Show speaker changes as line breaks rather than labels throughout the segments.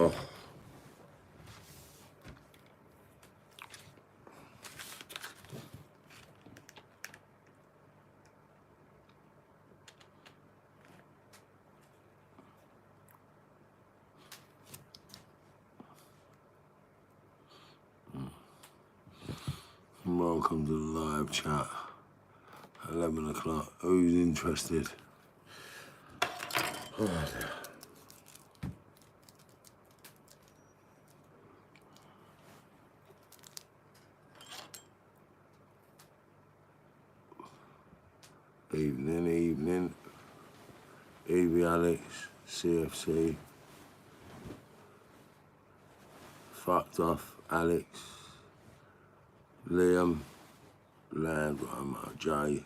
Oh. Welcome to the live chat. 11 o'clock. Who's interested? Oh dear. Evening. Evie, Alex, CFC. Fucked off, Alex. Liam, Landromer, Jay.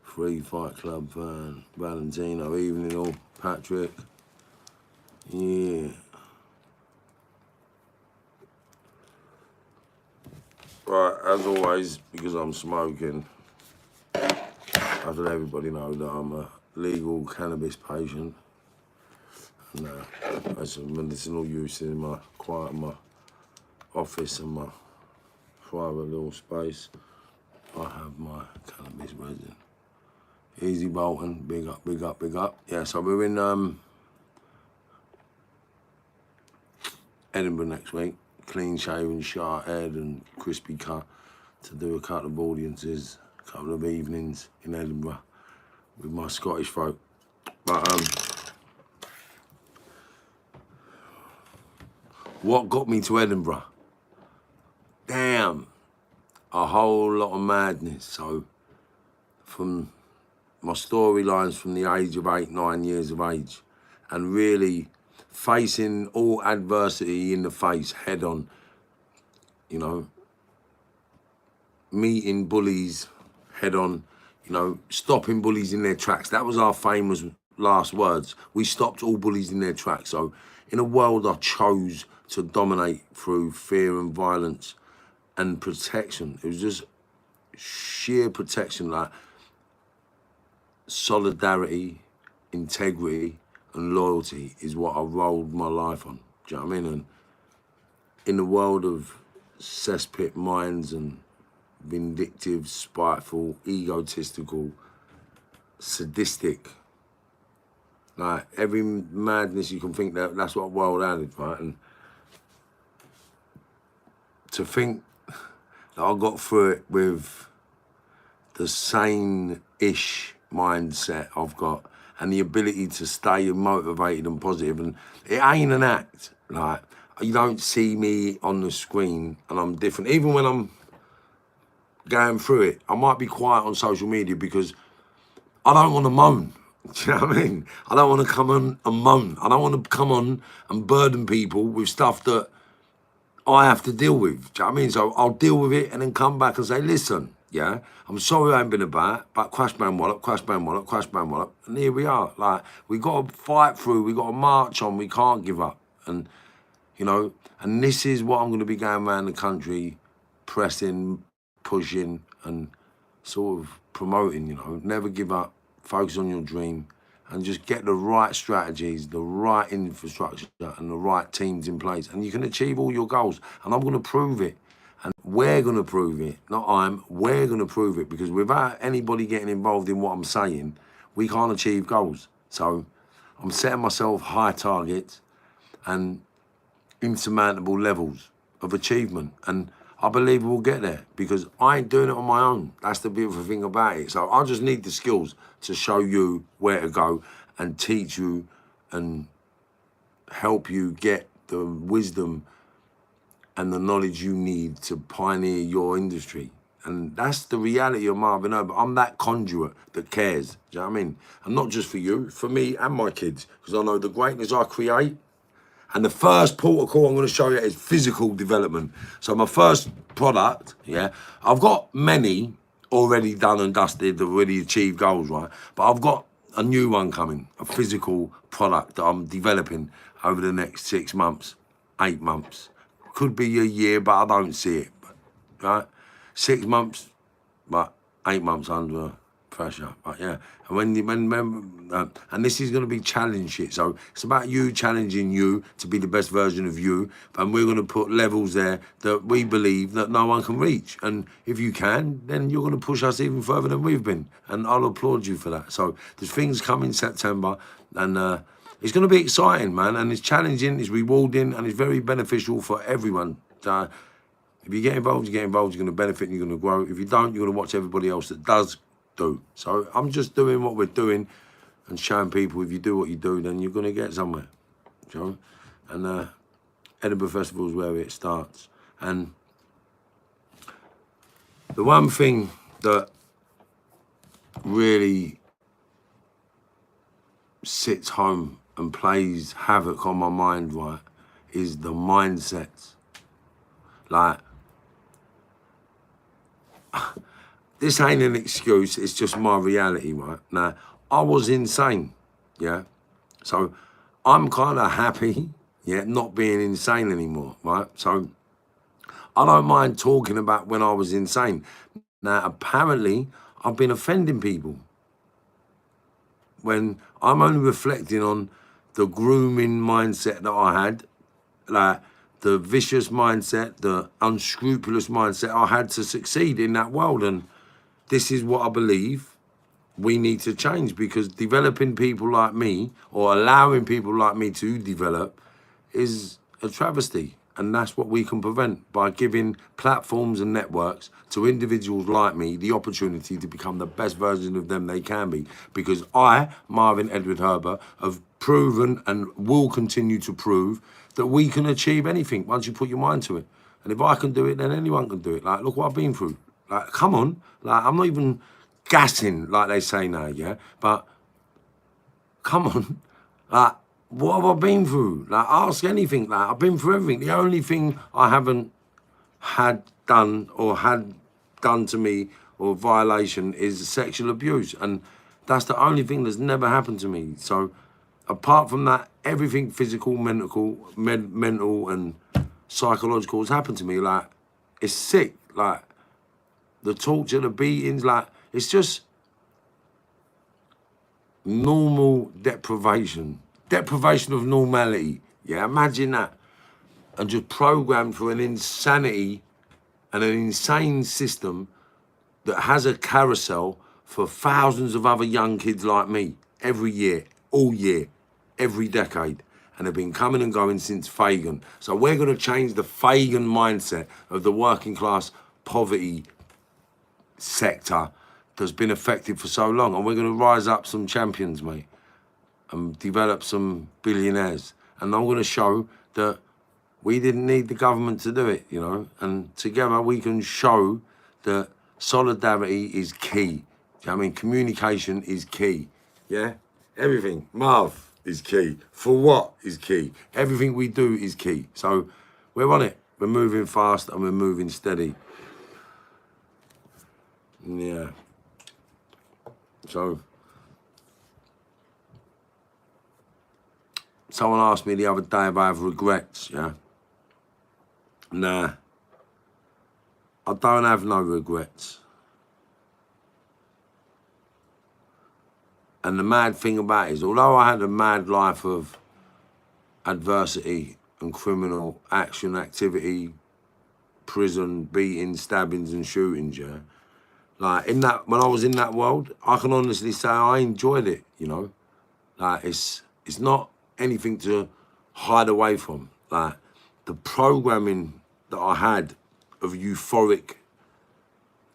Free Fight Club fan. Valentino, evening all. Patrick. Yeah. Right, as always, because I'm smoking, I let everybody know that I'm a legal cannabis patient. And I some medicinal use in my office and my private little space. I have my cannabis resin. Easy Bolton, big up. Yeah, so we're in Edinburgh next week. Clean shaven, sharp head and crispy cut to do a couple of audiences, a couple of evenings in Edinburgh with my Scottish folk. But what got me to Edinburgh? Damn, a whole lot of madness. So from my storylines from the age of 8, 9 years of age, and really facing all adversity in the face head on, you know, meeting bullies head on, you know, stopping bullies in their tracks. That was our famous last words. We stopped all bullies in their tracks. So in a world I chose to dominate through fear and violence and protection. It was just sheer protection, like solidarity, integrity, and loyalty is what I rolled my life on. Do you know what I mean? And in the world of cesspit minds and vindictive, spiteful, egotistical, sadistic, like every madness you can think, that's what world added, right? And to think that I got through it with the sane-ish mindset I've got and the ability to stay motivated and positive, and it ain't an act. Like, you don't see me on the screen and I'm different. Even when I'm going through it, I might be quiet on social media because I don't want to moan. Do you know what I mean? I don't want to come on and moan. I don't want to come on and burden people with stuff that I have to deal with. Do you know what I mean? So I'll deal with it and then come back and say, listen, yeah, I'm sorry I ain't been about, but crash, bang, wallop, and here we are. Like, we got to fight through, we got to march on, we can't give up. And, you know, and this is what I'm going to be going around the country, pressing, pushing, and sort of promoting, you know. Never give up, focus on your dream, and just get the right strategies, the right infrastructure, and the right teams in place, and you can achieve all your goals. And I'm going to prove it. And we're going to prove it, we're going to prove it, because without anybody getting involved in what I'm saying, we can't achieve goals. So I'm setting myself high targets and insurmountable levels of achievement. And I believe we'll get there because I ain't doing it on my own. That's the beautiful thing about it. So I just need the skills to show you where to go and teach you and help you get the wisdom and the knowledge you need to pioneer your industry. And that's the reality of Marvin Herbert. I'm that conduit that cares, do you know what I mean? And not just for you, for me and my kids, because I know the greatness I create. And the first protocol I'm going to show you is physical development. So my first product, yeah, I've got many already done and dusted, already achieved goals, right? But I've got a new one coming, a physical product that I'm developing over the next 6 months, 8 months. Could be a year, but I don't see it, right? 6 months, but 8 months under Pressure, but yeah. And and this is going to be challenge shit. So it's about you challenging you to be the best version of you. And we're going to put levels there that we believe that no one can reach. And if you can, then you're going to push us even further than we've been. And I'll applaud you for that. So there's things coming in September, and it's going to be exciting, man. And it's challenging, it's rewarding, and it's very beneficial for everyone. If you get involved, you're going to benefit and you're going to grow. If you don't, you're going to watch everybody else that does do. So I'm just doing what we're doing and showing people if you do what you do, then you're going to get somewhere. You know? And Edinburgh Festival is where it starts. And the one thing that really sits home and plays havoc on my mind, right, is the mindsets. Like, this ain't an excuse, it's just my reality, right? Now, I was insane, yeah? So I'm kind of happy, yeah, not being insane anymore, right? So I don't mind talking about when I was insane. Now, apparently, I've been offending people when I'm only reflecting on the grooming mindset that I had, like the vicious mindset, the unscrupulous mindset I had to succeed in that world. And this is what I believe we need to change, because developing people like me, or allowing people like me to develop, is a travesty. And that's what we can prevent by giving platforms and networks to individuals like me the opportunity to become the best version of them they can be. Because I, Marvin Edward Herbert, have proven and will continue to prove that we can achieve anything once you put your mind to it. And if I can do it, then anyone can do it. Like, look what I've been through. Like, come on. Like, I'm not even gassing like they say now, yeah? But come on. Like, what have I been through? Like, ask anything. Like, I've been through everything. The only thing I haven't had done to me or violation is sexual abuse. And that's the only thing that's never happened to me. So apart from that, everything physical, mental and psychological has happened to me. Like, it's sick. Like, the torture, the beatings, like, it's just normal deprivation of normality. Yeah, imagine that. And just programmed for an insanity and an insane system that has a carousel for thousands of other young kids like me every year, all year, every decade. And they've been coming and going since Fagin. So we're going to change the Fagin mindset of the working class poverty sector that's been affected for so long. And we're going to rise up some champions, mate, and develop some billionaires. And I'm going to show that we didn't need the government to do it, you know, and together we can show that solidarity is key. Do you know what I mean? Communication is key, yeah? Everything. Marv is key. For what is key? Everything we do is key. So we're on it. We're moving fast and we're moving steady. Yeah. So someone asked me the other day if I have regrets, yeah? Nah, I don't have no regrets. And the mad thing about it is, although I had a mad life of adversity and criminal action, activity, prison, beatings, stabbings and shootings, yeah, like, when I was in that world, I can honestly say I enjoyed it, you know? Like, it's not anything to hide away from. Like, the programming that I had of euphoric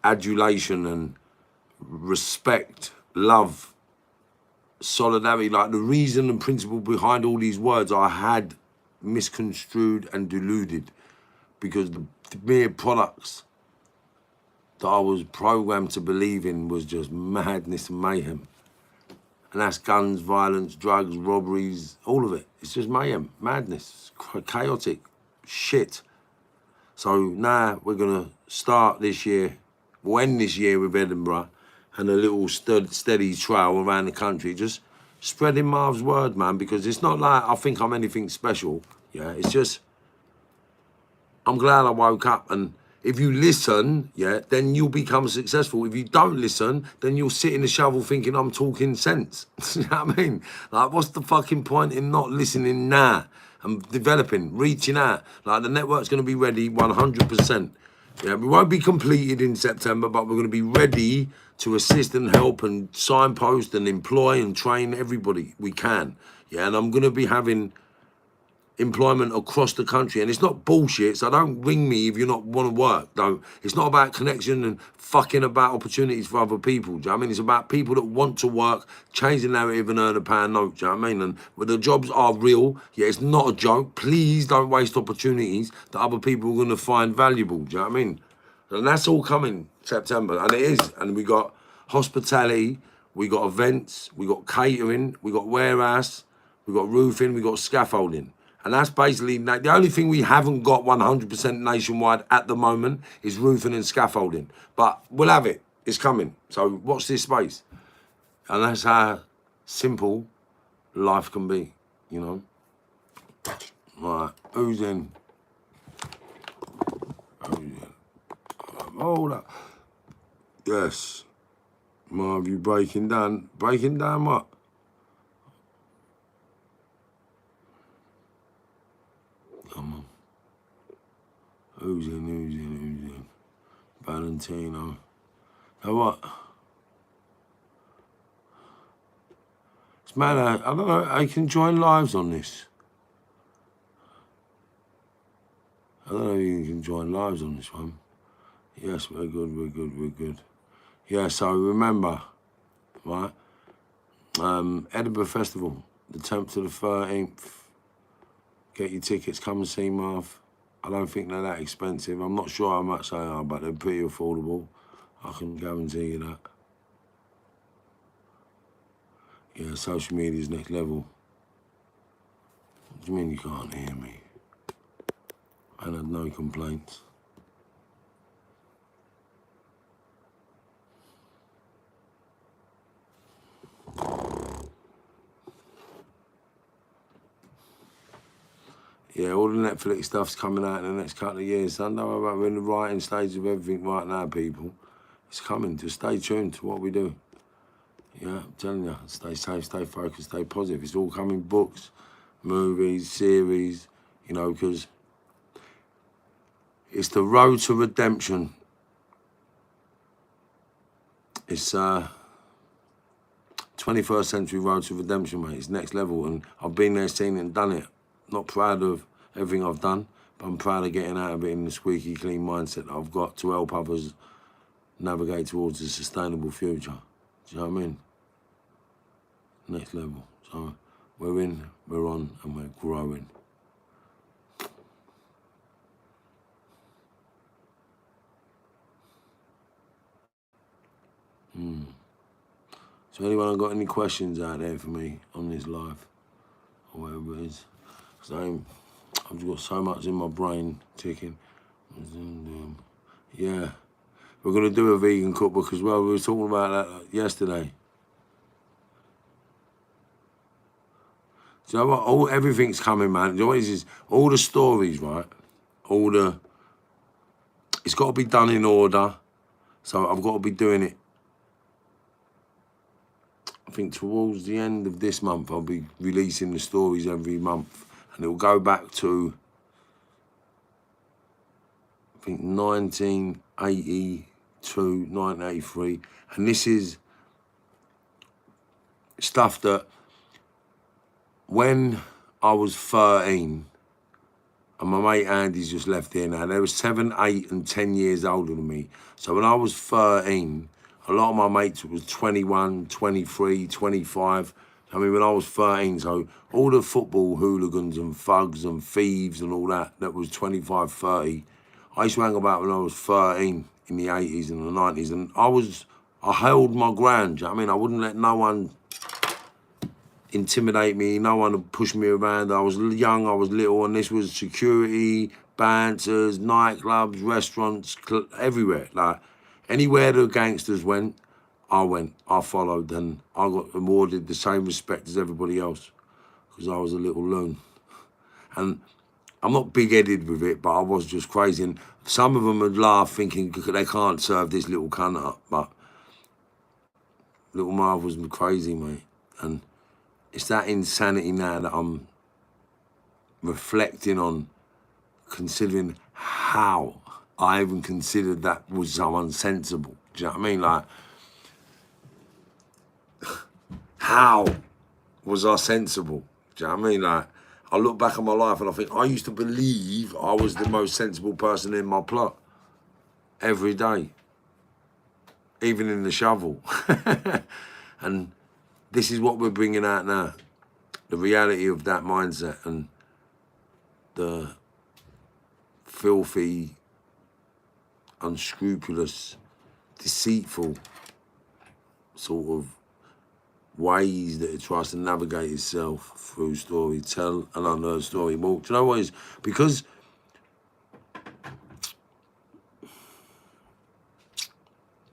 adulation and respect, love, solidarity, like the reason and principle behind all these words I had misconstrued and deluded, because the mere products that I was programmed to believe in was just madness and mayhem. And that's guns, violence, drugs, robberies, all of it. It's just mayhem, madness, chaotic shit. So now we're going to start this year, we'll end this year with Edinburgh and a little steady trail around the country, just spreading Marv's word, man, because it's not like I think I'm anything special, yeah? It's just, I'm glad I woke up and If you listen, yeah, then you'll become successful. If you don't listen, then you'll sit in the shovel thinking I'm talking sense. You know what I mean? Like, what's the fucking point in not listening now and developing, reaching out? Like, the network's going to be ready 100%. Yeah, we won't be completed in September, but we're going to be ready to assist and help and signpost and employ and train everybody we can. Yeah, and I'm going to be having employment across the country, and it's not bullshit. So don't ring me if you not want to work. Don't. It's not about connection and fucking about opportunities for other people. Do you know what I mean? It's about people that want to work, change the narrative, and earn a pound note. Do you know what I mean? And where the jobs are real, yeah, it's not a joke. Please don't waste opportunities that other people are going to find valuable. Do you know what I mean? And that's all coming September, and it is. And we got hospitality, we got events, we got catering, we got warehouse, we got roofing, we got scaffolding. And that's basically, the only thing we haven't got 100% nationwide at the moment is roofing and scaffolding. But we'll have it. It's coming. So watch this space. And that's how simple life can be, you know? Right, who's in? Who's in? Hold up. Yes. Marv, you breaking down? Breaking down what? Come on. Who's in? Valentino. Now what? It's mad. I don't know. I can join lives on this. I don't know if you can join lives on this one. Yes, we're good. Yeah, so remember, right? Edinburgh Festival, the 10th to the 13th. Get your tickets, come and see Marv. I don't think they're that expensive. I'm not sure how much they are, but they're pretty affordable. I can guarantee you that. Yeah, social media's next level. What do you mean you can't hear me? I had no complaints. Yeah, all the Netflix stuff's coming out in the next couple of years. I know about we're in the writing stage of everything right now, people. It's coming. Just stay tuned to what we do. Yeah, I'm telling you, stay safe, stay focused, stay positive. It's all coming, books, movies, series, you know, because it's the road to redemption. It's 21st century road to redemption, mate. It's next level, and I've been there, seen it, and done it. Not proud of everything I've done, but I'm proud of getting out of it in the squeaky clean mindset that I've got to help others navigate towards a sustainable future. Do you know what I mean? Next level. So we're in, we're on, and we're growing. So anyone got any questions out there for me on this live? Or whatever it is. So I've just got so much in my brain ticking. Yeah. We're going to do a vegan cookbook as well. We were talking about that yesterday. Do you know what? Everything's coming, man. Do you know what it is? All the stories, right? It's got to be done in order. So I've got to be doing it. I think towards the end of this month, I'll be releasing the stories every month. And it'll go back to, I think, 1982, 1983. And this is stuff that when I was 13, and my mate Andy's just left here now, they were 7, 8, and 10 years older than me. So when I was 13, a lot of my mates was 21, 23, 25. I mean, when I was 13, so all the football hooligans and thugs and thieves and all that was 25, 30. I used to hang about when I was 13 in the 80s and the 90s, and I held my ground. Do you know what I mean? I wouldn't let no one intimidate me, no one would push me around. I was young, I was little, and this was security, banters, nightclubs, restaurants, everywhere. Like, anywhere the gangsters went, I followed, and I got awarded the same respect as everybody else because I was a little loon. And I'm not big-headed with it, but I was just crazy. And some of them would laugh thinking they can't serve this little cunt up, but little Marv was crazy, mate. And it's that insanity now that I'm reflecting on, considering how I even considered that was so unsensible. Do you know what I mean? Like, how was I sensible? Do you know what I mean? Like, I look back on my life and I think I used to believe I was the most sensible person in my plot every day, even in the shovel. And this is what we're bringing out now, the reality of that mindset and the filthy, unscrupulous, deceitful sort of ways that it tries to navigate itself through story, tell an unheard story. Well, do you know what it is? Because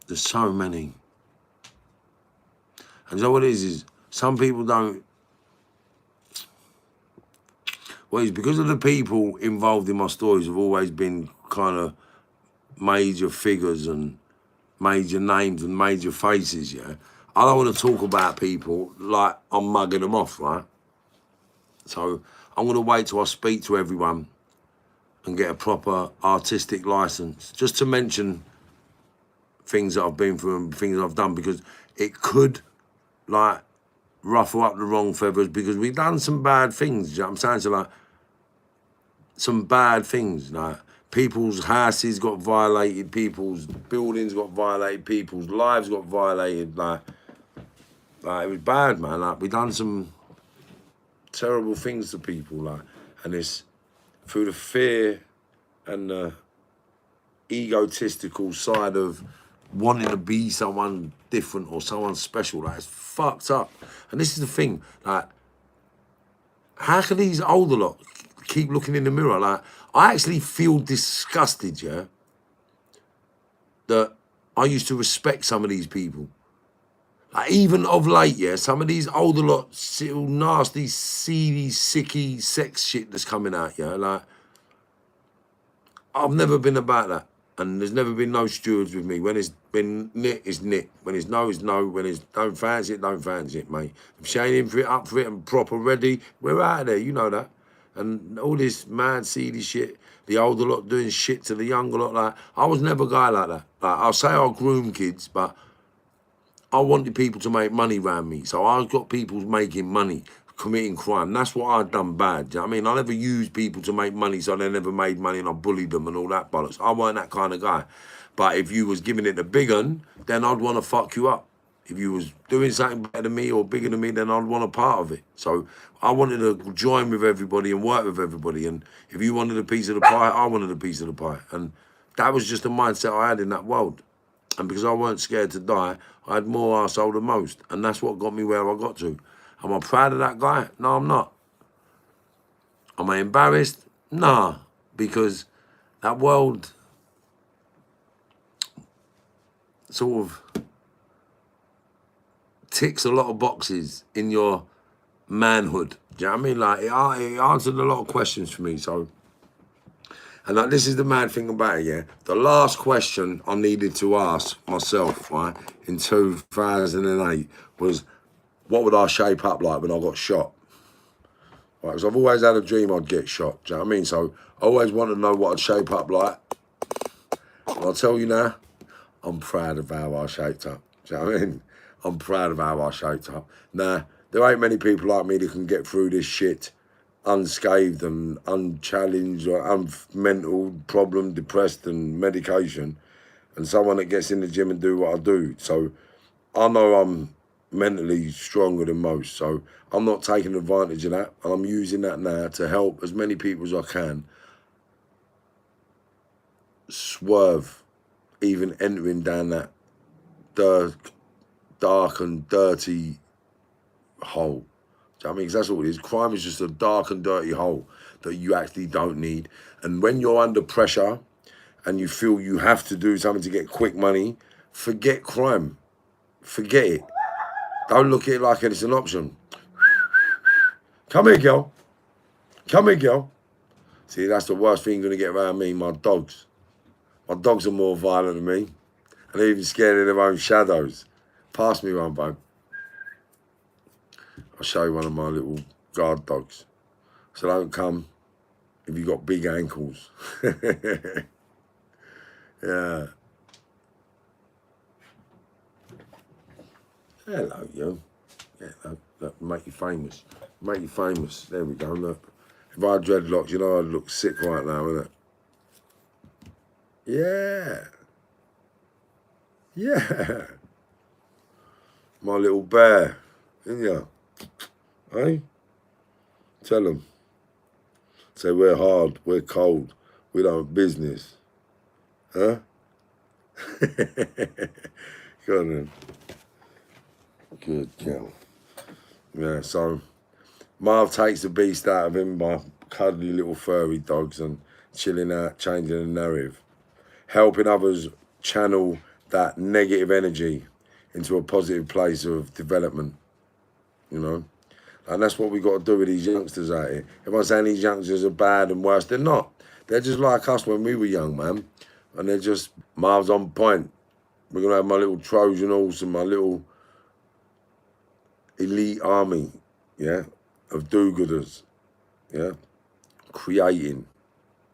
there's so many. And you know what it is some people don't. Well, it's because of the people involved in my stories have always been kind of major figures and major names and major faces, yeah? I don't want to talk about people like I'm mugging them off, right? So I'm going to wait till I speak to everyone and get a proper artistic license, just to mention things that I've been through and things I've done, because it could, like, ruffle up the wrong feathers, because we've done some bad things, you know what I'm saying? So, like, some bad things, like, people's houses got violated, people's buildings got violated, people's lives got violated, like it was bad, man. Like, we done some terrible things to people, like, and it's through the fear and the egotistical side of wanting to be someone different or someone special. Like, it's fucked up. And this is the thing, like, how can these older lot keep looking in the mirror? Like, I actually feel disgusted, yeah, that I used to respect some of these people. Like, even of late, yeah, some of these older lot, still nasty, seedy, sicky sex shit that's coming out, yeah, like, I've never been about that. And there's never been no stewards with me. When it's been nit, it's nit. When it's no, it's no. When it's don't fancy it, don't fancy it, mate. If she ain't in for it, up for it, and proper ready, we're out of there, you know that. And all this mad, seedy shit, the older lot doing shit to the younger lot, like, I was never a guy like that. Like, I'll say I'll groom kids, but I wanted people to make money around me. So I've got people making money, committing crime. That's what I've done bad. Do you know what I mean? I never used people to make money so they never made money and I bullied them and all that bollocks. I weren't that kind of guy. But if you was giving it the big un, then I'd want to fuck you up. If you was doing something better than me or bigger than me, then I'd want a part of it. So I wanted to join with everybody and work with everybody. And if you wanted a piece of the pie, I wanted a piece of the pie. And that was just the mindset I had in that world. And because I weren't scared to die, I had more arsehole than most. And that's what got me where I got to. Am I proud of that guy? No, I'm not. Am I embarrassed? Nah, because that world sort of ticks a lot of boxes in your manhood. Do you know what I mean? Like, it answered a lot of questions for me, so... And like, this is the mad thing about it, yeah? The last question I needed to ask myself, right, in 2008 was, what would I shape up like when I got shot? Right, because I've always had a dream I'd get shot, do you know what I mean? So I always want to know what I'd shape up like. And I'll tell you now, I'm proud of how I shaped up, do you know what I mean? I'm proud of how I shaped up. Now, there ain't many people like me that can get through this shit unscathed and unchallenged or mental problem, depressed and medication, and someone that gets in the gym and do what I do. So I know I'm mentally stronger than most, so I'm not taking advantage of that, and I'm using that now to help as many people as I can swerve even entering down that dark and dirty hole. Do you know what I mean? Because that's all it is. Crime is just a dark and dirty hole that you actually don't need. And when you're under pressure and you feel you have to do something to get quick money, forget crime. Forget it. Don't look at it like it's an option. Come here, girl. Come here, girl. See, that's the worst thing you're going to get around me, my dogs. My dogs are more violent than me. And they're even scared of their own shadows. Pass me one, babe. I'll show you one of my little guard dogs. So don't come if you've got big ankles. Yeah. Hello, you. Yeah, look, make you famous. Make you famous. There we go, look. If I had dreadlocks, you know I'd look sick right now, wouldn't it? Yeah. Yeah. My little bear. Didn't you? Hey? Tell them. Say we're hard, we're cold, we don't business. Huh? Go on then. Good girl. Yeah, so Marv takes the beast out of him by cuddly little furry dogs and chilling out, changing the narrative, helping others channel that negative energy into a positive place of development, you know? And that's what we got to do with these youngsters out here. Everyone's saying these youngsters are bad and worse. They're not. They're just like us when we were young, man. And they're just, Marv's on point. We're going to have my little Trojan horse and my little elite army, yeah, of do-gooders, yeah, creating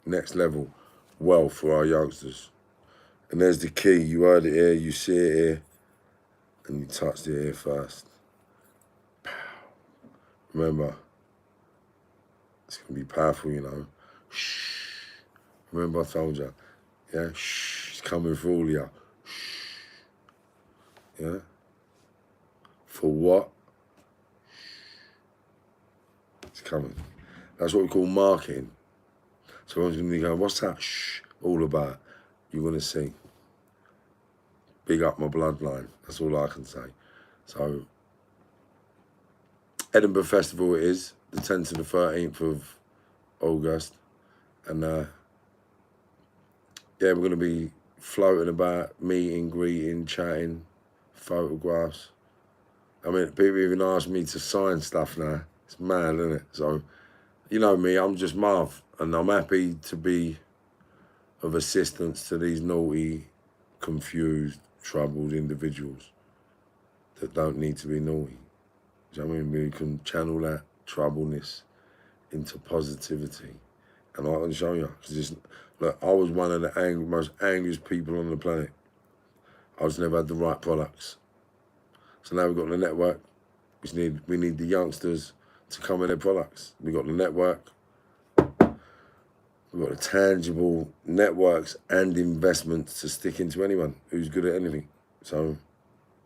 next level wealth for our youngsters. And there's the key. You heard it here, you see it here, and you touched it here first. Remember, it's going to be powerful, you know. Shh. Remember I told you, yeah, shh, it's coming for all of you. Shh. Yeah. For what? It's coming. That's what we call marketing. So everyone's going to be going, what's that shh all about? You're going to see. Big up my bloodline. That's all I can say. So, Edinburgh Festival it is, the 10th to the 13th of August. And yeah, we're going to be floating about, meeting, greeting, chatting, photographs. I mean, people even ask me to sign stuff now. It's mad, isn't it? So, you know me, I'm just Marv, and I'm happy to be of assistance to these naughty, confused, troubled individuals that don't need to be naughty. Do you know what I mean? We can channel that troubleness into positivity. And I can show you. Cause look, I was one of the most angriest people on the planet. I just never had the right products. So now we've got the network. We need the youngsters to come with their products. We've got the network. We've got the tangible networks and investments to stick into anyone who's good at anything. So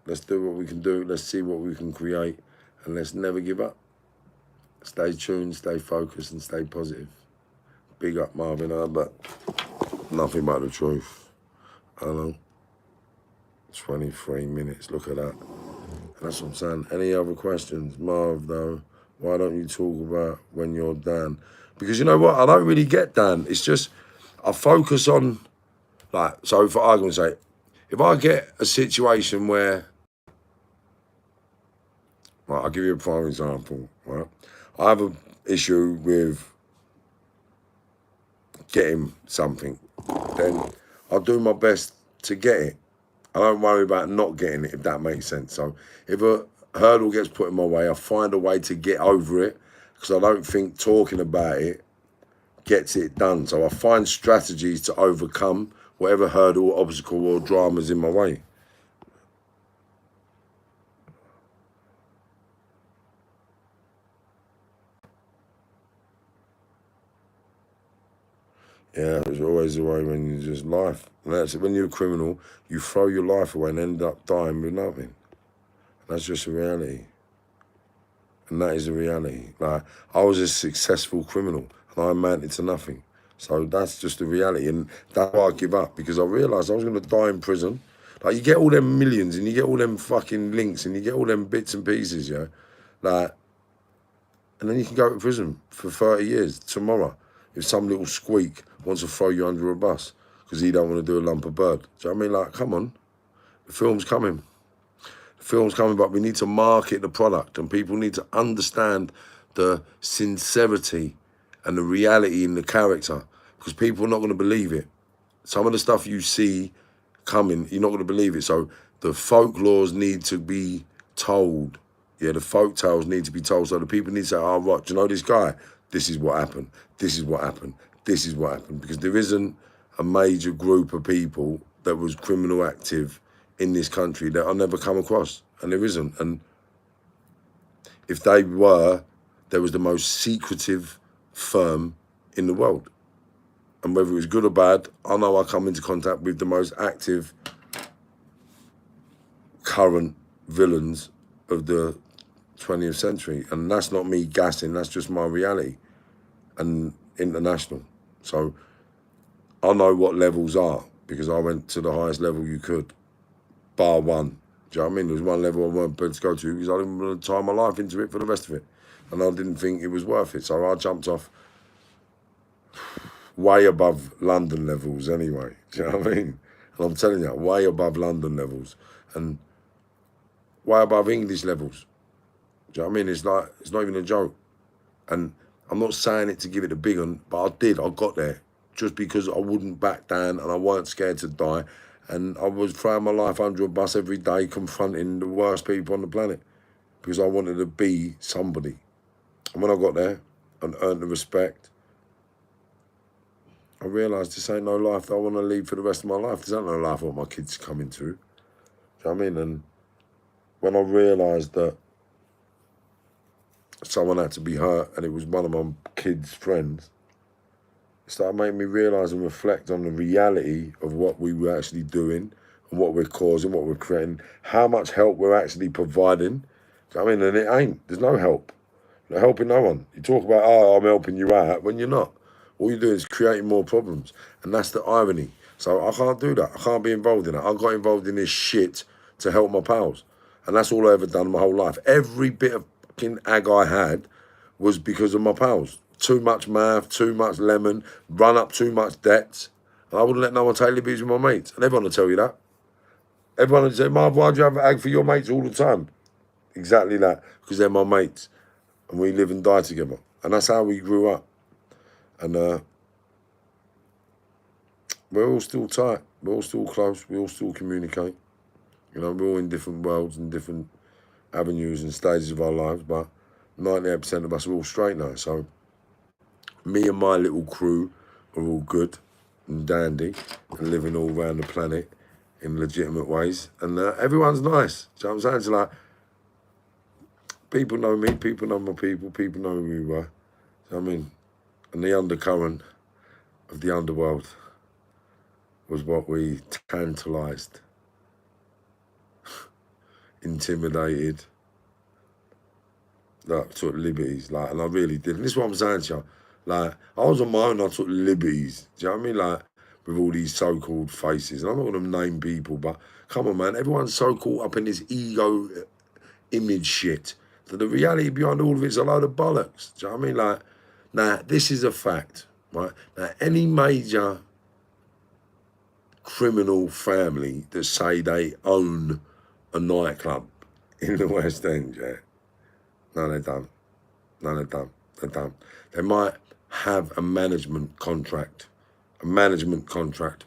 let's do what we can do. Let's see what we can create. And let's never give up. Stay tuned, stay focused, and stay positive. Big up Marvin, but nothing but the truth. I don't know. 23 minutes, look at that. That's what I'm saying. Any other questions? Marv, though, why don't you talk about when you're down? Because you know what? I don't really get down. It's just, I focus on, like, so for argument's sake, if I get a situation where, right, I'll give you a prime example, right? I have an issue with getting something, then I'll do my best to get it. I don't worry about not getting it, if that makes sense. So if a hurdle gets put in my way, I find a way to get over it because I don't think talking about it gets it done. So I find strategies to overcome whatever hurdle, obstacle, or drama's in my way. Yeah, there's always a way when you just life. And that's it. When you're a criminal, you throw your life away and end up dying with nothing. That's just a reality. And that is a reality. Like, I was a successful criminal and I amounted to nothing. So that's just the reality. And that's why I give up, because I realised I was going to die in prison. Like, you get all them millions and you get all them fucking links and you get all them bits and pieces, yeah? Like, and then you can go to prison for 30 years tomorrow if some little squeak wants to throw you under a bus because he don't want to do a lump of bird. Do you know what I mean? Like, come on. The film's coming. The film's coming, but we need to market the product and people need to understand the sincerity and the reality in the character, because people are not going to believe it. Some of the stuff you see coming, you're not going to believe it. So the folklores need to be told. Yeah, the folk tales need to be told. So the people need to say, oh, right, do you know this guy? This is what happened. This is what happened. This is what happened. Because there isn't a major group of people that was criminal active in this country that I'll never come across. And there isn't. And if they were, there was the most secretive firm in the world. And whether it was good or bad, I know I come into contact with the most active current villains of the 20th century. And that's not me gassing, that's just my reality and international. So I know what levels are because I went to the highest level you could, bar one. Do you know what I mean? There was one level I weren't prepared to go to because I didn't want to tie my life into it for the rest of it. And I didn't think it was worth it. So I jumped off way above London levels anyway. Do you know what I mean? And I'm telling you, way above London levels and way above English levels. Do you know what I mean? It's like, it's not even a joke. And I'm not saying it to give it a big one, but I did. I got there just because I wouldn't back down and I weren't scared to die. And I was throwing my life under a bus every day, confronting the worst people on the planet because I wanted to be somebody. And when I got there and earned the respect, I realised this ain't no life that I want to lead for the rest of my life. This ain't no life I want my kids to come into. Do you know what I mean? And when I realised that someone had to be hurt and it was one of my kids' friends, it started making me realise and reflect on the reality of what we were actually doing and what we're causing, what we're creating, how much help we're actually providing. Do you know what I mean? And it ain't. There's no help. You're not helping no one. You talk about, oh, I'm helping you out, when you're not. All you're doing is creating more problems. And that's the irony. So I can't do that. I can't be involved in that. I got involved in this shit to help my pals. And that's all I ever done my whole life. Every bit of fucking ag I had was because of my pals. Too much math, too much lemon, run up too much debts. And I wouldn't let no one take liberties with my mates. And everyone will tell you that. Everyone would say, Marv, why do you have ag for your mates all the time? Exactly that. Because they're my mates. And we live and die together. And that's how we grew up. And we're all still tight. We're all still close. We all still communicate. You know, we're all in different worlds and different avenues and stages of our lives, but 98% of us are all straight now. So me and my little crew are all good and dandy and living all around the planet in legitimate ways. And everyone's nice. Do you know what I'm saying? It's like, people know me, people know my people know who we were. Do you know what I mean? And the undercurrent of the underworld was what we tantalised, intimidated, like, took liberties, like, and I really did. And this is what I'm saying to you. Like, I was on my own, I took liberties. Do you know what I mean? Like, with all these so-called faces. And I'm not going to name people, but come on, man. Everyone's so caught up in this ego image shit that the reality behind all of it's a load of bollocks. Do you know what I mean? Like, now, this is a fact, right? Now, any major criminal family that say they own a nightclub in the West End, yeah? No, they don't. No, they don't. They don't. They might have a management contract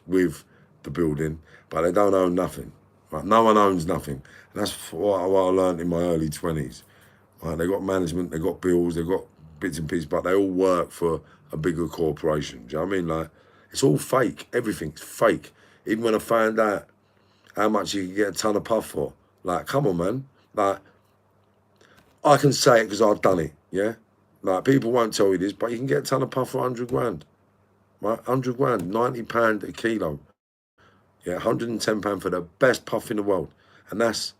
with the building, but they don't own nothing. Right? No one owns nothing. And that's what I learned in my early 20s. Right? They got management, they got bills, they got bits and pieces, but they all work for a bigger corporation. Do you know what I mean? Like, it's all fake. Everything's fake. Even when I found out how much you can get a ton of puff for. Like, come on, man. Like, I can say it because I've done it, yeah? Like, people won't tell you this, but you can get a ton of puff for 100 grand. Right? 100 grand, £90 a kilo. Yeah, £110 for the best puff in the world. And that's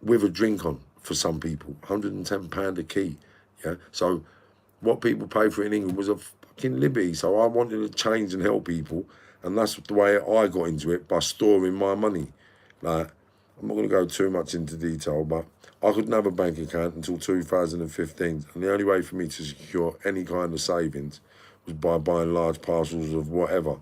with a drink on for some people. £110 a key. Yeah. So what people pay for in England was a fucking liberty. So I wanted to change and help people. And that's the way I got into it, by storing my money. Like, I'm not going to go too much into detail, but I couldn't have a bank account until 2015. And the only way for me to secure any kind of savings was by buying large parcels of whatever.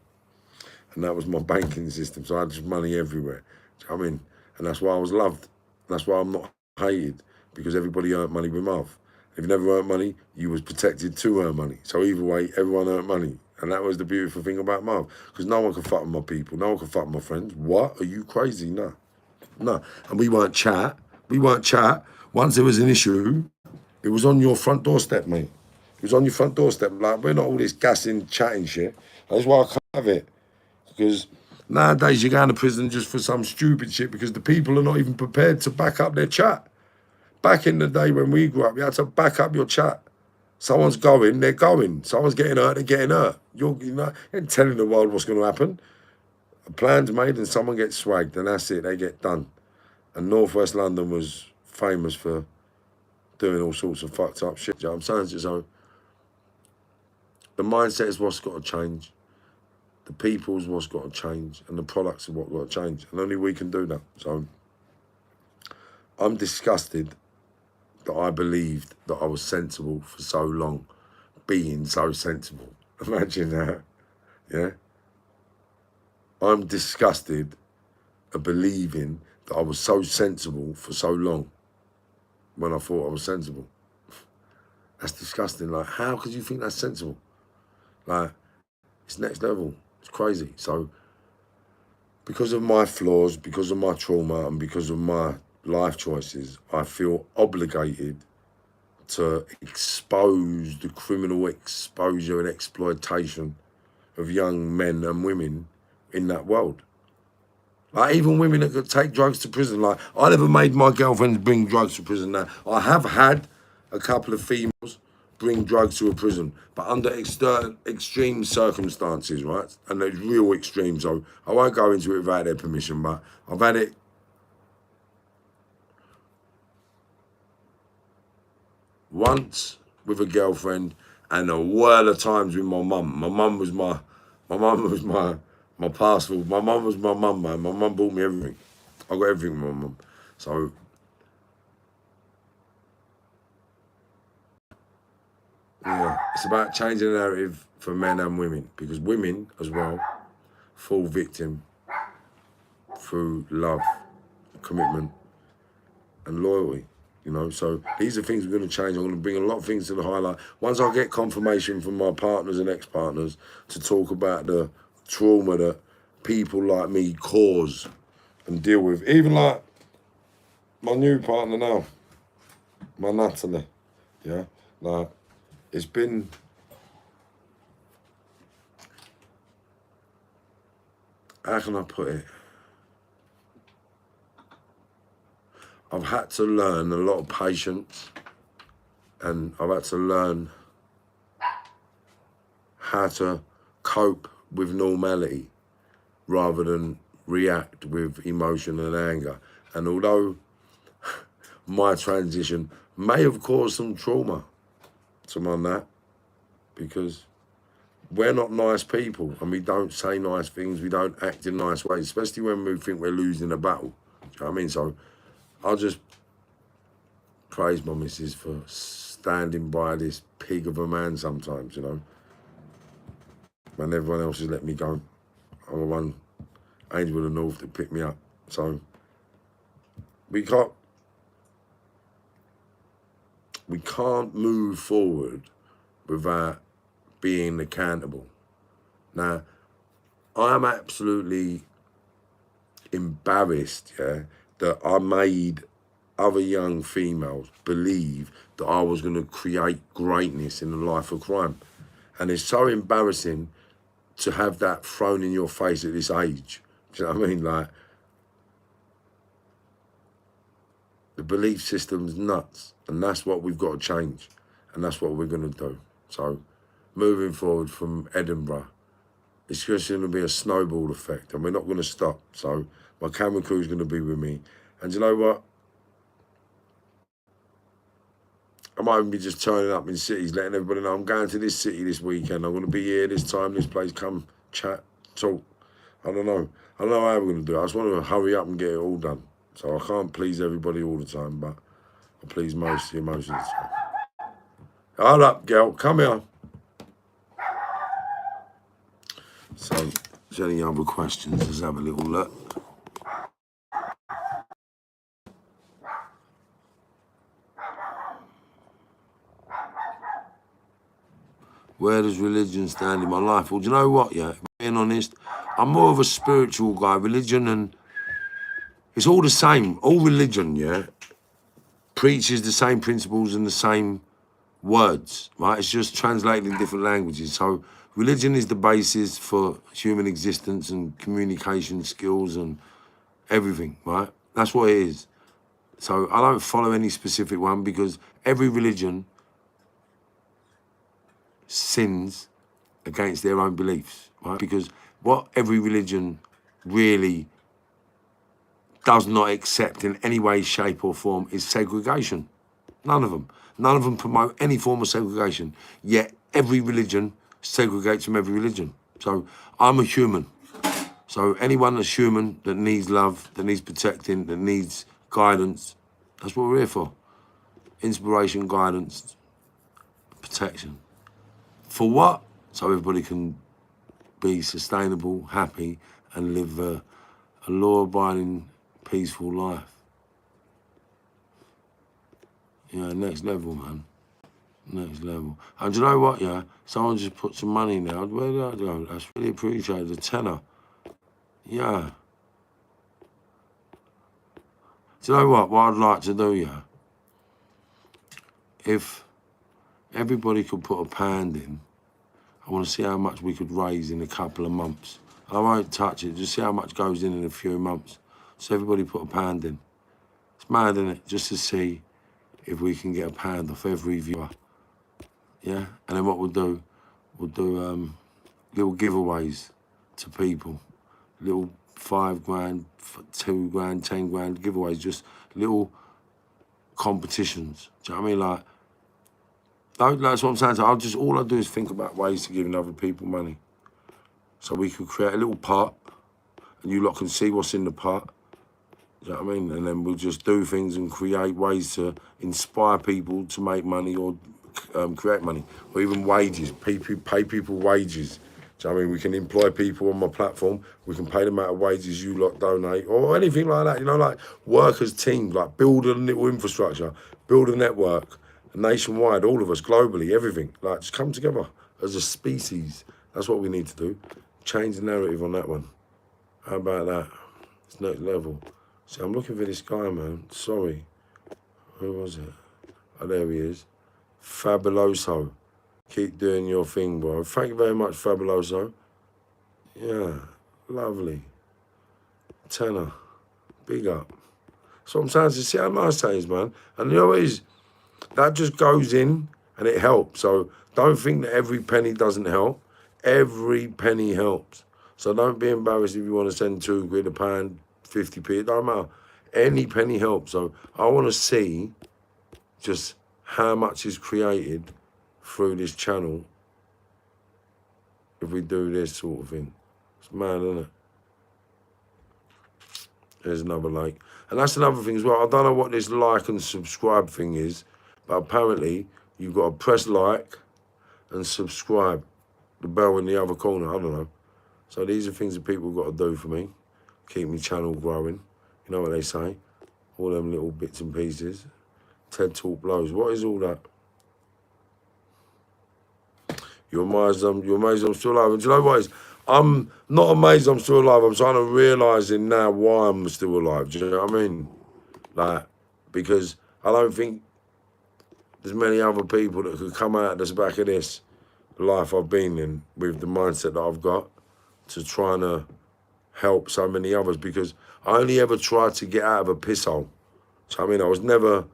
And that was my banking system. So I had just money everywhere. Do you know what I mean? And that's why I was loved. That's why I'm not hated, because everybody earned money with Marv. If you never earned money, you was protected to earn money. So either way, everyone earned money. And that was the beautiful thing about Marv. Because no one could fuck with my people. No one could fuck with my friends. What? Are you crazy? No. No. And we weren't chat. We weren't chat. Once there was an issue, it was on your front doorstep, mate. It was on your front doorstep. Like, we're not all this gassing, chatting shit. That's why I can't have it. Because nowadays you're going to prison just for some stupid shit because the people are not even prepared to back up their chat. Back in the day when we grew up, you had to back up your chat. Someone's going, they're going. Someone's getting hurt, they're getting hurt. You ain't telling the world what's going to happen. A plan's made and someone gets swagged, and that's it, they get done. And Northwest London was famous for doing all sorts of fucked up shit. You know what I'm saying? So the mindset is what's got to change. The people's what's got to change. And the products are what's got to change. And only we can do that. So I'm disgusted that I believed that I was sensible for so long, being so sensible. Imagine that, yeah? I'm disgusted at believing that I was so sensible for so long when I thought I was sensible. That's disgusting. Like, how could you think that's sensible? Like, it's next level. It's crazy. So, because of my flaws, because of my trauma, and because of my life choices, I feel obligated to expose the criminal exposure and exploitation of young men and women in that world. Like, even women that could take drugs to prison. Like, I never made my girlfriends bring drugs to prison. Now, I have had a couple of females bring drugs to a prison, but under extreme circumstances, right? And there's real extreme, so I won't go into it without their permission, but I've had it once with a girlfriend and a whirl of times with my mum. My mum was my passport. My mum was my mum, man. My mum bought me everything. I got everything from my mum. So yeah, it's about changing the narrative for men and women, because women as well fall victim through love, commitment, and loyalty. You know, so these are things we're going to change. I'm going to bring a lot of things to the highlight. Once I get confirmation from my partners and ex-partners to talk about the trauma that people like me cause and deal with, even like my new partner now, my Natalie, yeah, like, it's been, how can I put it? I've had to learn a lot of patience, and I've had to learn how to cope with normality rather than react with emotion and anger. And although my transition may have caused some trauma to my Nat, because we're not nice people and we don't say nice things, we don't act in nice ways, especially when we think we're losing a battle. Do you know what I mean? So I'll just praise my missus for standing by this pig of a man sometimes, you know, when everyone else has let me go. I'm the one angel of the north that picked me up. So we can't move forward without being accountable. Now, I am absolutely embarrassed, yeah, that I made other young females believe that I was going to create greatness in the life of crime. And it's so embarrassing to have that thrown in your face at this age. Do you know what I mean? Like, the belief system's nuts, and that's what we've got to change, and that's what we're going to do. So, moving forward from Edinburgh, it's just going to be a snowball effect, and we're not going to stop. So, my camera crew is going to be with me, and you know what? I might even be just turning up in cities, letting everybody know I'm going to this city this weekend. I'm going to be here this time, this place. Come, chat, talk. I don't know. I don't know how we're going to do it. I just want to hurry up and get it all done. So I can't please everybody all the time, but I please most of you most of the time. Hold up, girl. Come here. So, is there any other questions? Let's have a little look. where does religion stand in my life? Well, do you know what, yeah, being honest, I'm more of a spiritual guy. Religion and it's all the same. All religion, yeah, preaches the same principles and the same words, right? It's just translated in different languages. So religion is the basis for human existence and communication skills and everything, right? That's what it is. So I don't follow any specific one because every religion sins against their own beliefs, right? Because what every religion really does not accept in any way, shape or form is segregation. None of them. None of them promote any form of segregation. Yet every religion segregates from every religion. So I'm a human. So anyone that's human, that needs love, that needs protecting, that needs guidance, that's what we're here for. Inspiration, guidance, protection. For what? So everybody can be sustainable, happy, and live a law-abiding, peaceful life. Yeah, next level, man. Next level. And do you know what, yeah? Someone just put some money in there. Where did I go? That's really appreciated. A tenner. Yeah. Do you know what? What I'd like to do, yeah? If everybody could put £1 in, I want to see how much we could raise in a couple of months. I won't touch it, just see how much goes in a few months. So everybody put £1 in. It's mad, isn't it? Just to see if we can get £1 off every viewer. Yeah? And then what we'll do little giveaways to people. Little £5 grand, £2 grand, £10 grand giveaways, just little competitions. Do you know what I mean? Like, that's what I'm saying. So all I do is think about ways to giving other people money. So we could create a little pot, and you lot can see what's in the pot. Do you know what I mean? And then we'll just do things and create ways to inspire people to make money or create money, or even wages. Pay people wages. Do you know what I mean? We can employ people on my platform. We can pay them out of wages you lot donate, or anything like that. You know, like work as teams, like build a little infrastructure, build a network, nationwide, all of us, globally, everything. Like, just come together as a species. That's what we need to do. Change the narrative on that one. How about that? It's next level. See, I'm looking for this guy, man. Sorry. Who was it? Oh, there he is. Fabuloso. Keep doing your thing, bro. Thank you very much, Fabuloso. Yeah, lovely. Tenner. Big up. So I'm saying, to see how nice that is, man. And you know what it is? That just goes in and it helps. So don't think that every penny doesn't help. Every penny helps. So don't be embarrassed if you want to send £2 quid, £1, 50p, it don't matter. Any penny helps. So I want to see just how much is created through this channel if we do this sort of thing. It's mad, isn't it? There's another like. And that's another thing as well. I don't know what this like and subscribe thing is, but apparently you've got to press like and subscribe. The bell in the other corner, I don't know. So these are things that people have got to do for me. Keep my channel growing. You know what they say? All them little bits and pieces. TED Talk blows. What is all that? You're amazed I'm still alive. And do you know what it is? I'm not amazed I'm still alive. I'm trying to realise now why I'm still alive. Do you know what I mean? Like, because I don't think there's many other people that could come out the back of this life I've been in with the mindset that I've got to trying to help so many others, because I only ever tried to get out of a piss hole. So I mean, I never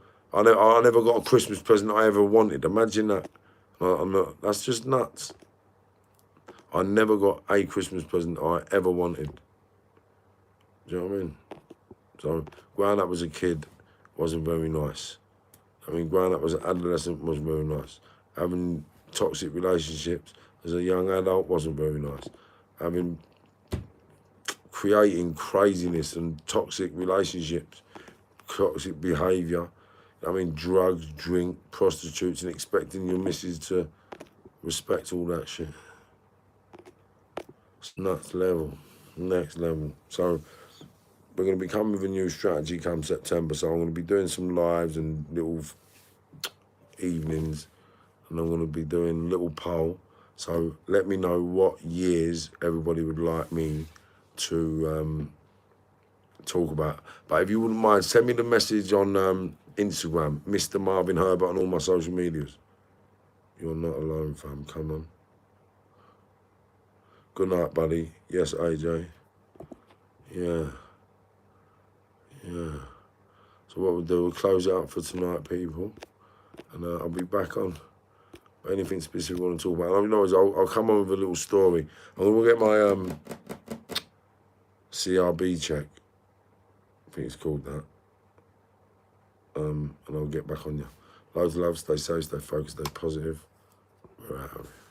got a Christmas present I ever wanted. Imagine that. That's just nuts. I never got a Christmas present I ever wanted. Do you know what I mean? So growing up as a kid wasn't very nice. I mean, growing up as an adolescent was very nice. Having toxic relationships as a young adult wasn't very nice. Creating craziness and toxic relationships, toxic behaviour. I mean, drugs, drink, prostitutes, and expecting your missus to respect all that shit. It's next level. So we're going to be coming with a new strategy come September. So I'm going to be doing some lives and little evenings, and I'm going to be doing a little poll. So let me know what years everybody would like me to talk about. But if you wouldn't mind, send me the message on Instagram, Mr. Marvin Herbert, on all my social medias. You're not alone, fam. Come on. Good night, buddy. Yes, AJ. Yeah. Yeah. So what we'll do, we'll close it up for tonight, people. And I'll be back on. Anything specific you want to talk about. You know, I'll come on with a little story. I'm going to get my CRB check. I think it's called that. And I'll get back on you. Loads of love. Stay safe, stay focused, stay positive. We're out of here.